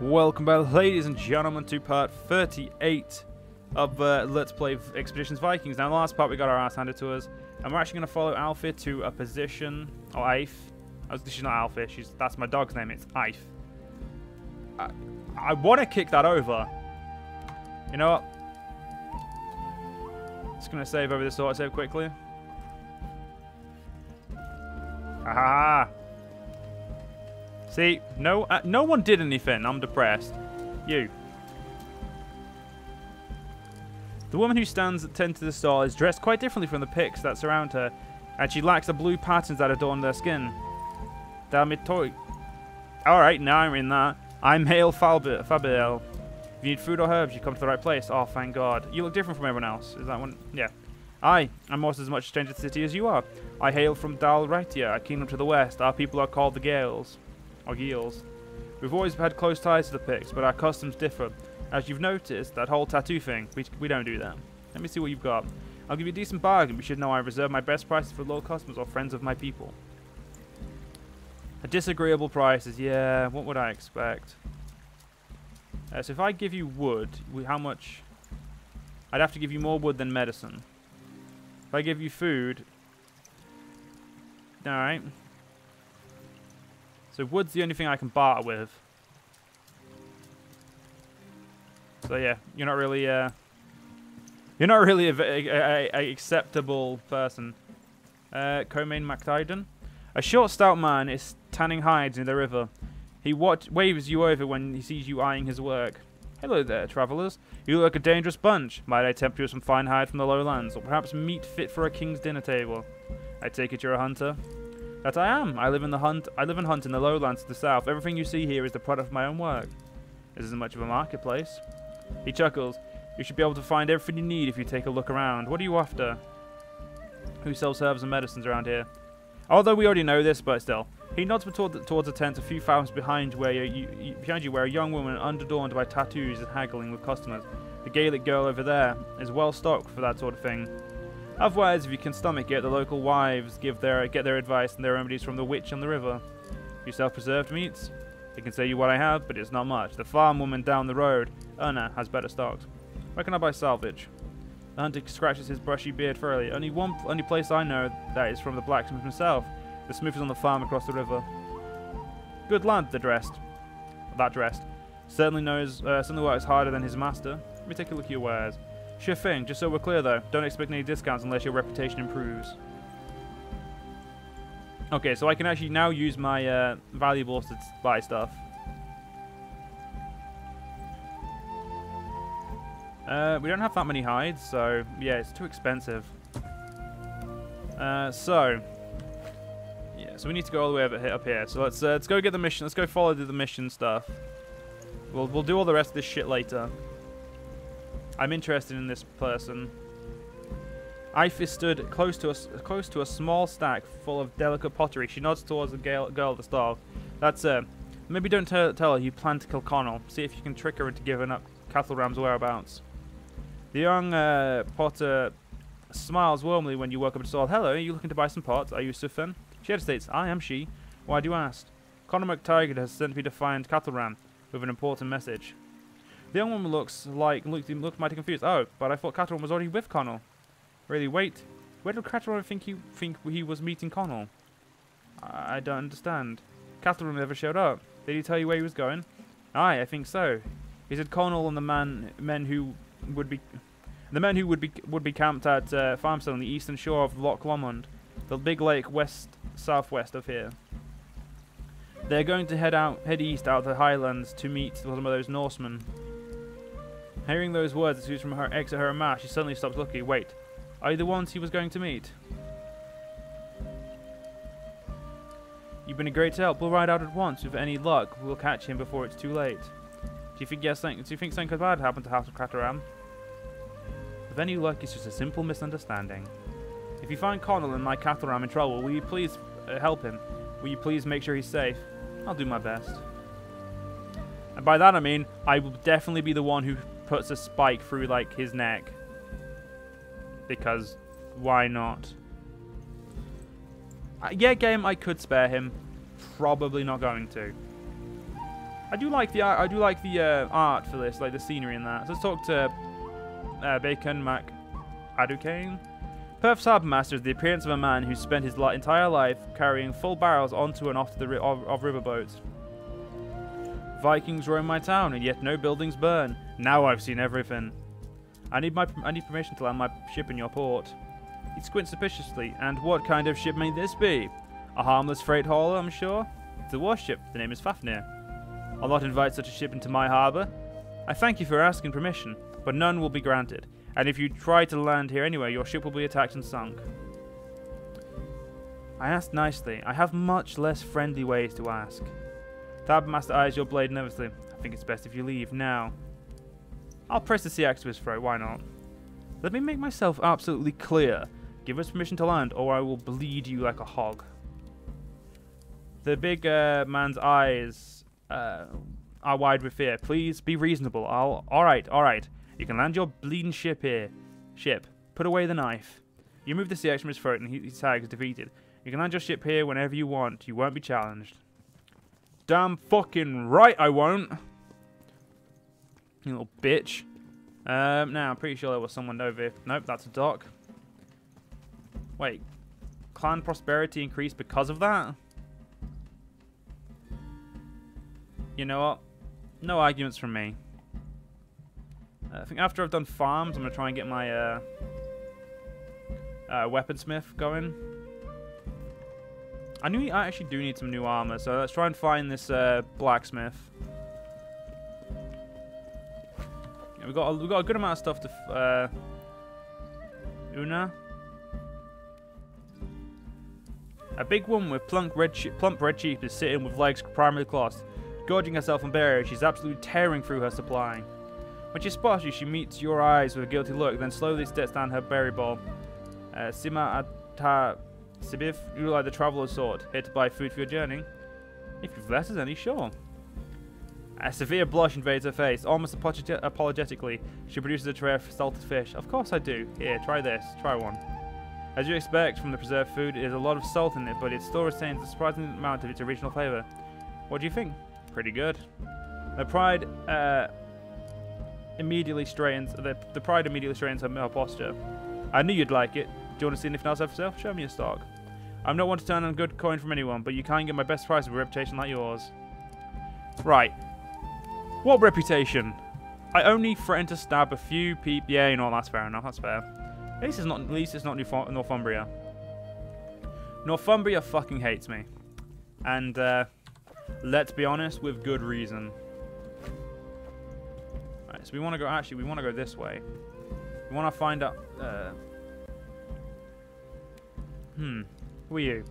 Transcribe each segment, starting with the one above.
Welcome back, ladies and gentlemen, to part 38 of Let's Play Expeditions Vikings. Now, in the last part, we got our ass handed to us, and we're actually going to follow Alfie to a position, or Eif. She's not Alfie, that's my dog's name, it's Eif. I want to kick that over. You know what? Just going to save over this autosave quickly. Aha! See, no one did anything. I'm depressed. You. The woman who stands at 10 to the stall is dressed quite differently from the pigs that surround her, and she lacks the blue patterns that adorn their skin. Damn it, toy. Alright, now I'm in that. I'm Hail Fabiel. If you need food or herbs, you come to the right place. Oh, thank God. You look different from everyone else. Is that one? Yeah. I'm almost as much a stranger to the city as you are. I hail from Dal Raitia, a kingdom to the west. Our people are called the Gales. Or Geels. We've always had close ties to the Picts, but our customs differ. As you've noticed, that whole tattoo thing, we don't do that. Let me see what you've got. I'll give you a decent bargain. You should know I reserve my best prices for loyal customers or friends of my people. A disagreeable prices, yeah, what would I expect? So if I give you wood, how much? I'd have to give you more wood than medicine. If I give you food, alright. So wood's the only thing I can barter with. So yeah, you're not really a acceptable person. Comain MacTyden. A short, stout man is tanning hides in the river. He waves you over when he sees you eyeing his work. Hello there, travellers. You look like a dangerous bunch. Might I tempt you with some fine hide from the lowlands, or perhaps meat fit for a king's dinner table? I take it you're a hunter. That I am. I live and hunt in the lowlands to the south. Everything you see here is the product of my own work. This isn't much of a marketplace. He chuckles. You should be able to find everything you need if you take a look around. What are you after? Who sells herbs and medicines around here? Although we already know this, but still. He nods towards a tent a few farms behind where a young woman unadorned by tattoos is haggling with customers. The Gaelic girl over there is well stocked for that sort of thing. Otherwise, if you can stomach it, the local wives get their advice and their remedies from the witch on the river. You sell preserved meats? I can say you what I have, but it's not much. The farm woman down the road, Erna, has better stocks. Where can I buy salvage? The hunter scratches his brushy beard furrowly. Only place I know that is from the blacksmith himself. The smith is on the farm across the river. Good lad, that dressed. Certainly works harder than his master. Let me take a look at your wares. Sure thing, just so we're clear though, don't expect any discounts unless your reputation improves. Okay, so I can actually now use my valuables to buy stuff. We don't have that many hides, so yeah, it's too expensive. So we need to go all the way up here. So let's go get the mission. Let's go follow the mission stuff. We'll do all the rest of this shit later. I'm interested in this person. Eif stood close to a small stack full of delicate pottery. She nods towards the girl at the stall. That's her. Maybe don't tell her you plan to kill Connell. See if you can trick her into giving up cattle ram's whereabouts. The young potter smiles warmly when you welcome to the stall. Hello, are you looking to buy some pots? Are you Sufin? She hesitates. I am she. Why do you ask? Connell MacTyden has sent me to find cattle ram with an important message. The young woman looked mighty confused. Oh, but I thought Catterham was already with Connell. Really? Wait. Where did Catterham think he was meeting Connell? I don't understand. Catterham never showed up. Did he tell you where he was going? Aye, I think so. He said Connell and the men who would be camped at Farmstone on the eastern shore of Loch Lomond, the big lake southwest of here. They're going to head east out of the highlands to meet some of those Norsemen. Hearing those words as from her exit her mouth, she suddenly stops looking. Wait, are you the ones he was going to meet? You've been a great help. We'll ride out at once. With any luck, we'll catch him before it's too late. Do you think something bad happened to House of Catterham? With any luck, it's just a simple misunderstanding. If you find Connell and my Catterham in trouble, will you please help him? Will you please make sure he's safe? I'll do my best. And by that I mean, I will definitely be the one who puts a spike through, like, his neck. Because, why not? Yeah, game, I could spare him. Probably not going to. I do like the art for this, like the scenery and that. So let's talk to Bacon Mac Aducane. Perth's harbour master is the appearance of a man who spent his entire life carrying full barrels onto and off the of riverboats. Vikings roam my town, and yet no buildings burn. Now I've seen everything. I need permission to land my ship in your port. He squints suspiciously. And what kind of ship may this be? A harmless freight hauler, I'm sure. It's a warship. The name is Fafnir. I'll not invite such a ship into my harbour. I thank you for asking permission, but none will be granted. And if you try to land here anyway, your ship will be attacked and sunk. I asked nicely. I have much less friendly ways to ask. The harbour master eyes your blade nervously. I think it's best if you leave now. I'll press the C axe to his throat. Why not? Let me make myself absolutely clear. Give us permission to land, or I will bleed you like a hog. The big man's eyes are wide with fear. Please be reasonable. All right. You can land your bleeding ship here. Put away the knife. You move the C axe from his throat, and his tag is defeated. You can land your ship here whenever you want. You won't be challenged. Damn fucking right I won't. You little bitch. Now, I'm pretty sure there was someone over here. Nope, that's a dock. Wait. Clan prosperity increased because of that? You know what? No arguments from me. I think after I've done farms, I'm going to try and get my weaponsmith going. I actually do need some new armor, so let's try and find this blacksmith. Yeah, we've got a good amount of stuff to Una. A big woman with plump red cheeks is sitting with legs primarily crossed, gorging herself on berries. She's absolutely tearing through her supply. When she spots you, she meets your eyes with a guilty look, then slowly steps down her berry bowl. Sima Ata Sibif, you look like the traveler's sort, here to buy food for your journey. If you've left us any, sure. A severe blush invades her face. Almost apologetically, she produces a tray of salted fish. Of course I do. Here, try this. Try one. As you expect from the preserved food, there's a lot of salt in it, but it still retains a surprising amount of its original flavour. What do you think? Pretty good. The pride immediately straightens her posture. I knew you'd like it. Do you want to see anything else I have for sale? Show me your stock. I'm not one to turn on good coin from anyone, but you can't get my best price with a reputation like yours. Right. What reputation? I only threatened to stab a few people. Yeah, you know, that's fair enough. That's fair. At least it's not Northumbria. Northumbria fucking hates me. And, let's be honest, with good reason. Right, so we want to go this way. We want to find out, who are you?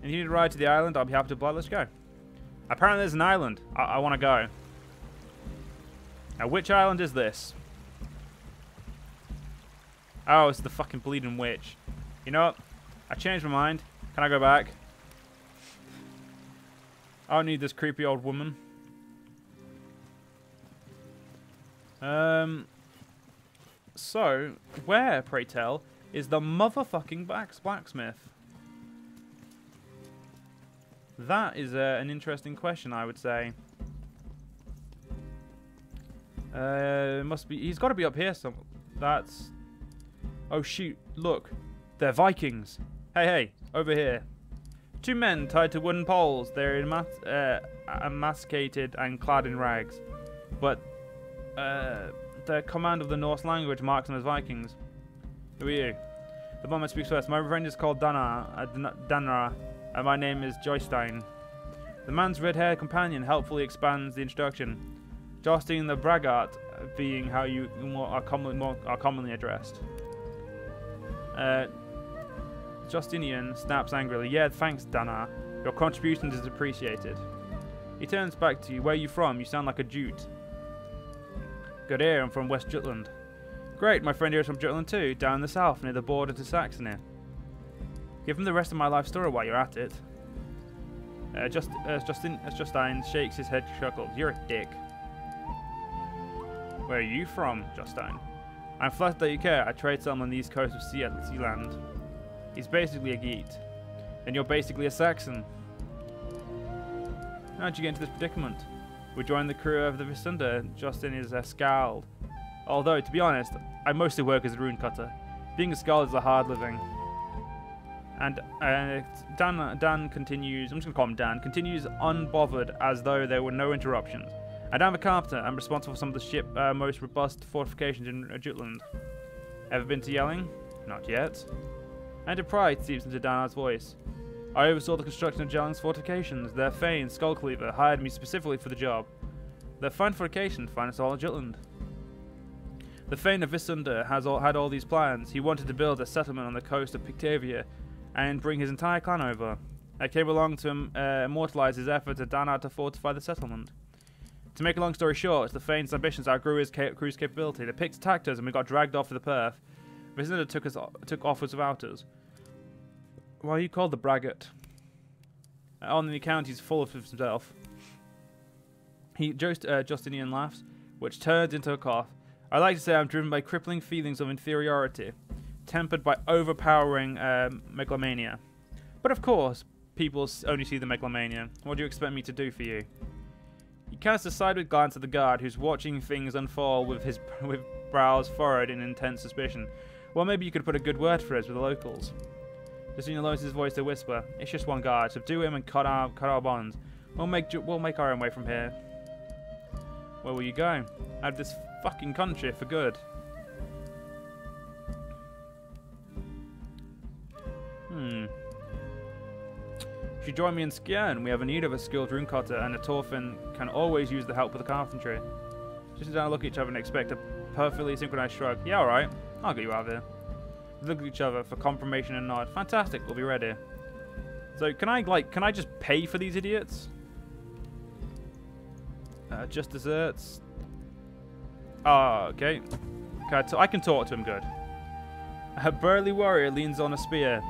If you need a ride to the island, I'll be happy to oblige. Let's go. Apparently there's an island. I want to go. Now, which island is this? Oh, it's the fucking bleeding witch. You know what? I changed my mind. Can I go back? I don't need this creepy old woman. So, where, pray tell, is the motherfucking blacksmith? That is an interesting question, I would say. Must be. He's got to be up here somewhere. That's. Oh shoot! Look, they're Vikings. Hey, over here. Two men tied to wooden poles. They're emaciated and clad in rags, but their command of the Norse language marks them as Vikings. Who are you? The bowman speaks first. My friend is called Danra, and my name is Joystein. The man's red-haired companion helpfully expands the introduction. Joystein the Braggart being how you are commonly addressed. Justinian snaps angrily. Yeah, thanks, Dana. Your contribution is appreciated. He turns back to you. Where are you from? You sound like a Jute. Good ear, I'm from West Jutland. Great, my friend here is from Jutland too, down in the south, near the border to Saxony. Give him the rest of my life story while you're at it. Justine shakes his head, chuckles. You're a dick. Where are you from, Justine? I'm flattered that you care. I trade some on the east coast of Sealand. He's basically a Geet. And you're basically a Saxon. How'd you get into this predicament? We joined the crew of the Visunda. Justin is scowled. Although, to be honest, I mostly work as a rune cutter. Being a skald is a hard living. And Dan continues, I'm just going to call him Dan, continues unbothered as though there were no interruptions. And I'm a carpenter. I'm responsible for some of the ship's most robust fortifications in Jutland. Ever been to Yelling? Not yet. And a pride seeps into Dan's voice. I oversaw the construction of Jelling's fortifications. Their Thane, Skullcleaver, hired me specifically for the job. Their fine fortifications find us all in Jutland. The Thane of Visunda had all these plans. He wanted to build a settlement on the coast of Pictavia and bring his entire clan over. I came along to immortalize his efforts at Dana to fortify the settlement. To make a long story short, the Thane's ambitions outgrew his crew's capability. The Picts attacked us and we got dragged off to the Perth. Visunda took offers without us. Why are you called the braggart? On the account, he's full of himself. Justinian laughs, which turns into a cough. I like to say I'm driven by crippling feelings of inferiority, tempered by overpowering megalomania. But of course, people only see the megalomania. What do you expect me to do for you? He casts a sideward glance at the guard, who's watching things unfold with brows furrowed in intense suspicion. Well, maybe you could put a good word for us with the locals. Justina lowers his voice to whisper. It's just one guard. Subdue him and cut our bonds. We'll make our own way from here. Where will you go? Out of this fucking country for good. If you join me in Skjern, we have a need of a skilled rune cutter, and a Torfin can always use the help of the carpentry. Just down, look at each other and expect a perfectly synchronized shrug. Yeah, alright. I'll get you out of here. Look at each other for confirmation and nod. Fantastic, we'll be ready. So can I just pay for these idiots? Just desserts. Oh, okay. I can talk to him good. A burly warrior leans on a spear,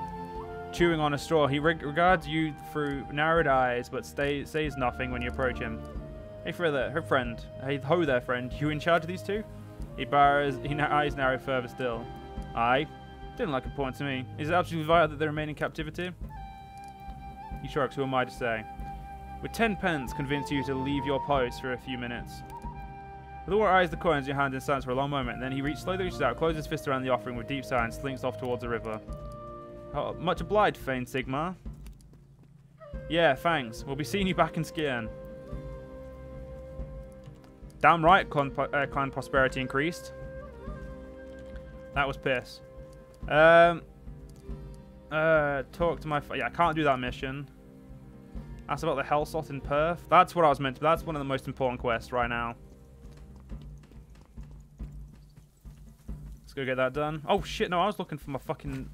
chewing on a straw. He regards you through narrowed eyes, but says nothing when you approach him. Hey, friend. Hey, ho there, friend. You in charge of these two? His eyes narrow further still. Aye. Didn't like it point to me. Is it absolutely vital that they remain in captivity? He shrugs. Who am I to say? With 10 pence, convince you to leave your post for a few minutes. The dwarf eyes the coins in your hand in silence for a long moment. Then he slowly reaches out, closes his fist around the offering with deep sigh, and slinks off towards the river. Oh, much obliged, Thane Sigmar. Yeah, thanks. We'll be seeing you back in Skjern. Damn right, clan prosperity increased. That was piss. Talk to my... Yeah, I can't do that mission. Ask about the Hellsot in Perth. That's what I was meant to... That's one of the most important quests right now. Let's go get that done. Oh, shit, no, I was looking for my fucking...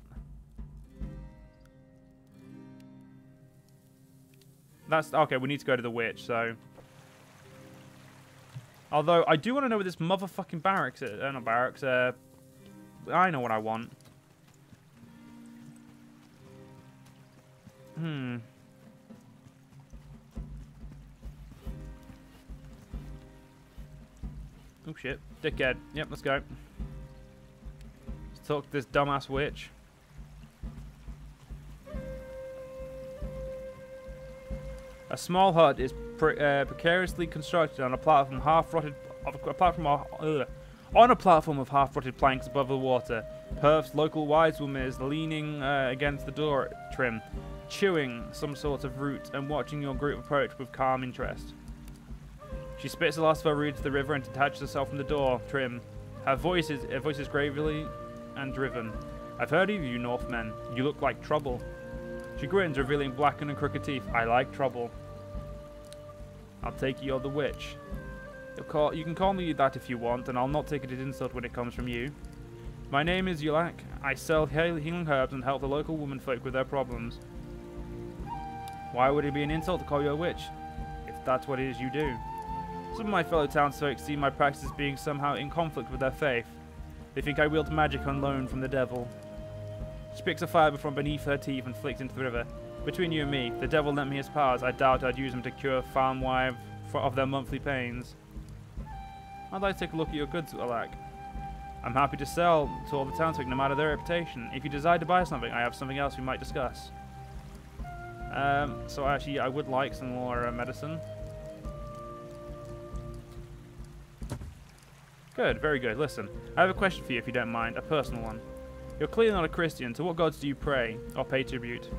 That's... Okay, we need to go to the witch, so... Although, I do want to know where this motherfucking barracks is. Not barracks, I know what I want. Oh shit. Dickhead. Yep, let's go. Let's talk to this dumbass witch. A small hut is precariously constructed on a platform of half-rotted planks above the water. Perth's local wise woman is leaning against the door trim, chewing some sort of root and watching your group approach with calm interest. She spits the last of her root to the river and detaches herself from the door trim. Her voice is gravely and driven. I've heard of you Northmen. You look like trouble. She grins, revealing blackened and crooked teeth. I like trouble. I'll take you're the witch. You can call me that if you want, and I'll not take it as insult when it comes from you. My name is Yulak. I sell healing herbs and help the local womenfolk with their problems. Why would it be an insult to call you a witch, if that's what it is you do? Some of my fellow townsfolk see my practice as being somehow in conflict with their faith. They think I wield magic on loan from the devil. She picks a fibre from beneath her teeth and flicks into the river. Between you and me, the devil lent me his powers. I doubt I'd use them to cure farm wives of their monthly pains. I'd like to take a look at your goods, Alak. I'm happy to sell to all the townsfolk, no matter their reputation. If you decide to buy something, I have something else we might discuss. So actually, I would like some more medicine. Good, very good. Listen, I have a question for you if you don't mind, a personal one. You're clearly not a Christian. To what gods do you pray or pay tribute?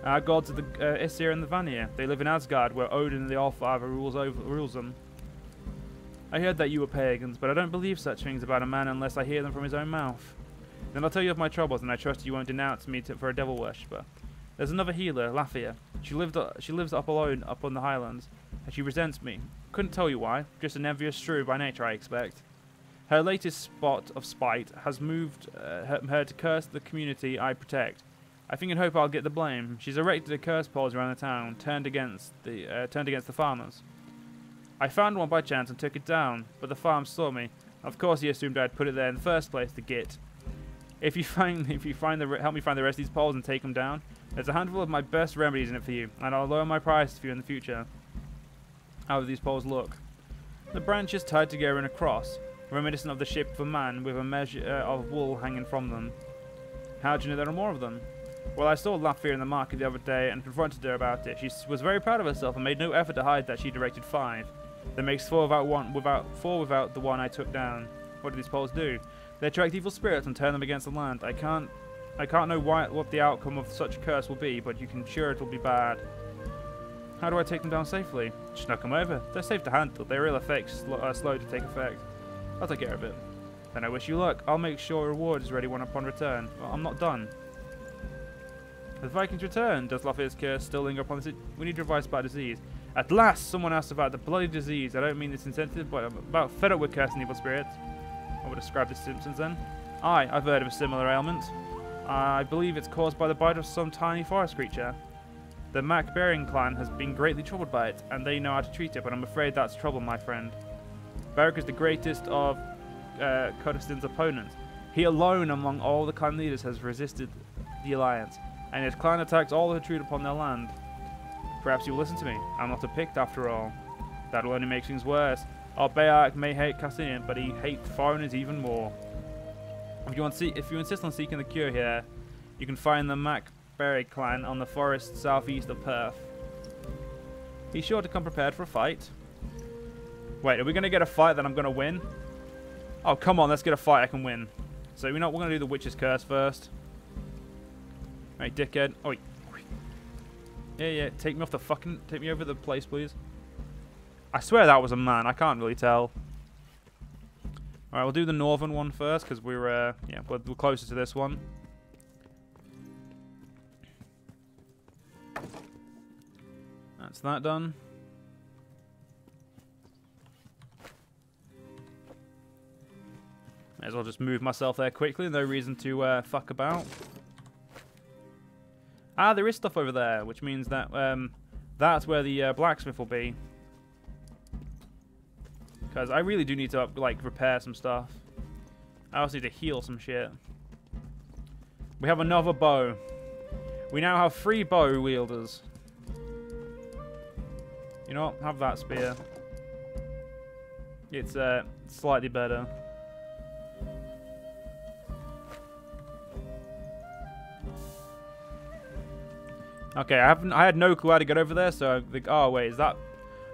Our gods are the Isir and the Vanir. They live in Asgard, where Odin the Allfather rules them. I heard that you were pagans, but I don't believe such things about a man unless I hear them from his own mouth. Then I'll tell you of my troubles, and I trust you won't denounce me for a devil worshipper. There's another healer, Lafia. She lives up alone up on the highlands, and she resents me. Couldn't tell you why. Just an envious shrew by nature, I expect. Her latest spot of spite has moved her to curse the community I protect. I think and hope I'll get the blame. She's erected a curse poles around the town, turned against the farmers. I found one by chance and took it down, but the farm saw me. Of course, he assumed I'd put it there in the first place to git. If you help me find the rest of these poles and take them down, there's a handful of my best remedies in it for you, and I'll lower my price for you in the future. How do these poles look? The branches tied together in a cross, reminiscent of the shape of a man with a measure of wool hanging from them. How do you know there are more of them? Well, I saw Lafia in the market the other day and confronted her about it. She was very proud of herself and made no effort to hide that she directed 5. That makes 4 without the one I took down. What do these poles do? They attract evil spirits and turn them against the land. I can't know what the outcome of such a curse will be, but you can sure it will be bad. How do I take them down safely? Just knock them over. They're safe to handle. Their real effects are slow to take effect. I'll take care of it. Then I wish you luck. I'll make sure a reward is ready upon return. Well, I'm not done. The Vikings return. Does Lafia's curse still linger upon the city? We need advice about disease. At last, someone asked about the bloody disease. I don't mean this insensitive, but I'm about fed up with cursing evil spirits. I would describe the symptoms then. Aye, I've heard of a similar ailment. I believe it's caused by the bite of some tiny forest creature. The Mac-bearing clan has been greatly troubled by it, and they know how to treat it, but I'm afraid that's trouble, my friend. Beric is the greatest of Codastan's opponents. He alone among all the clan leaders has resisted the alliance, and his clan attacks all who intrude upon their land. Perhaps you'll listen to me. I'm not a Pict after all. That'll only make things worse. Our Bayark may hate Cassinian, but he hates foreigners even more. If you insist on seeking the cure here, you can find the Mac-bearing clan on the forest southeast of Perth. Be sure to come prepared for a fight. Wait, are we going to get a fight that I'm going to win? Oh, come on, let's get a fight I can win. So, you know, we're going to do the Witch's Curse first. Right, dickhead. Oh, yeah, take me over the place, please. I swear that was a man, I can't really tell. Alright, we'll do the northern one first, because we're closer to this one. That's that done. May as well just move myself there quickly, no reason to fuck about. Ah, there is stuff over there, which means that that's where the blacksmith will be. Because I really do need to, like, repair some stuff. I also need to heal some shit. We have another bow. We now have 3 bow wielders. You know what? Have that spear. It's slightly better. Okay, I had no clue how to get over there, so oh wait, is that...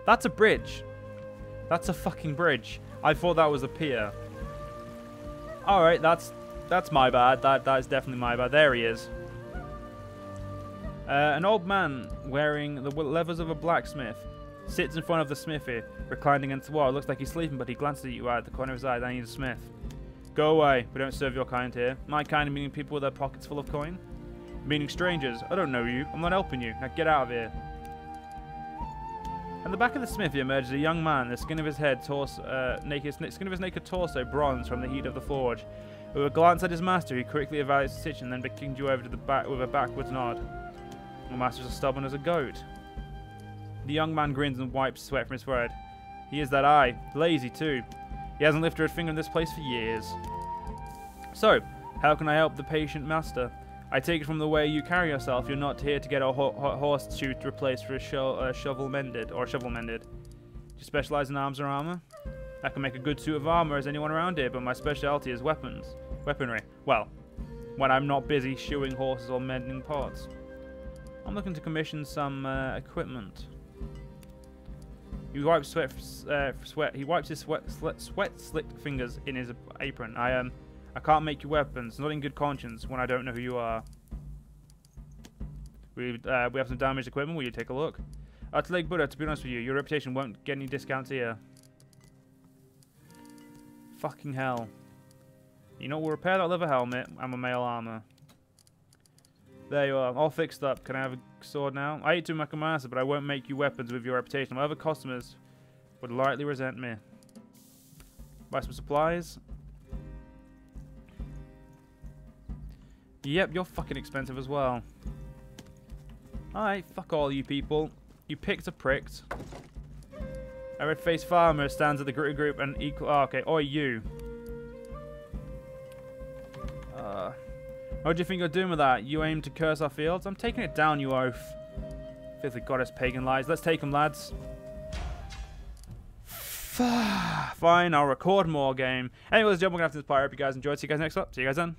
That's a bridge. That's a fucking bridge. I thought that was a pier. Alright, that's my bad. That is definitely my bad. There he is. An old man wearing the levers of a blacksmith sits in front of the smithy, reclining against the wall. It looks like he's sleeping, but he glances at you out of the corner of his eye. I need a smith. Go away. We don't serve your kind here. My kind meaning people with their pockets full of coin? Meaning strangers. I don't know you. I'm not helping you. Now get out of here. At the back of the smithy emerges a young man, the skin of his naked torso bronze from the heat of the forge. With a glance at his master, he quickly evaluates the situation, then beckons you over to the back with a backwards nod. The master's as stubborn as a goat. The young man grins and wipes sweat from his forehead. He is that eye. Lazy too. He hasn't lifted a finger in this place for years. So, how can I help the patient master? I take it from the way you carry yourself, you're not here to get a horse shoot replaced for a shovel mended. Do you specialize in arms or armor? I can make a good suit of armor as anyone around here, but my specialty is weaponry. Well, when I'm not busy shoeing horses or mending parts. I'm looking to commission some equipment. He wipes sweat. He wipes his sweat-slicked fingers in his apron. I can't make you weapons, not in good conscience, when I don't know who you are. We have some damaged equipment. Will you take a look? To Lake Buddha, to be honest with you, your reputation won't get any discounts here. Fucking hell. You know, we'll repair that leather helmet and my mail armor. There you are, all fixed up. Can I have a sword now? I hate to make a master, but I won't make you weapons with your reputation. My other customers would lightly resent me. Buy some supplies. Yep, you're fucking expensive as well. Alright, fuck all you people. You picked are pricked. A red-faced farmer stands at the group and equal. Oh, okay, oi, you. What do you think you're doing with that? You aim to curse our fields? I'm taking it down, you oaf. Filthy goddess pagan lies. Let's take them, lads. Fine, I'll record more game. Anyways, job, we're gonna have to inspire. Hope you guys enjoyed. See you guys next up. See you guys then.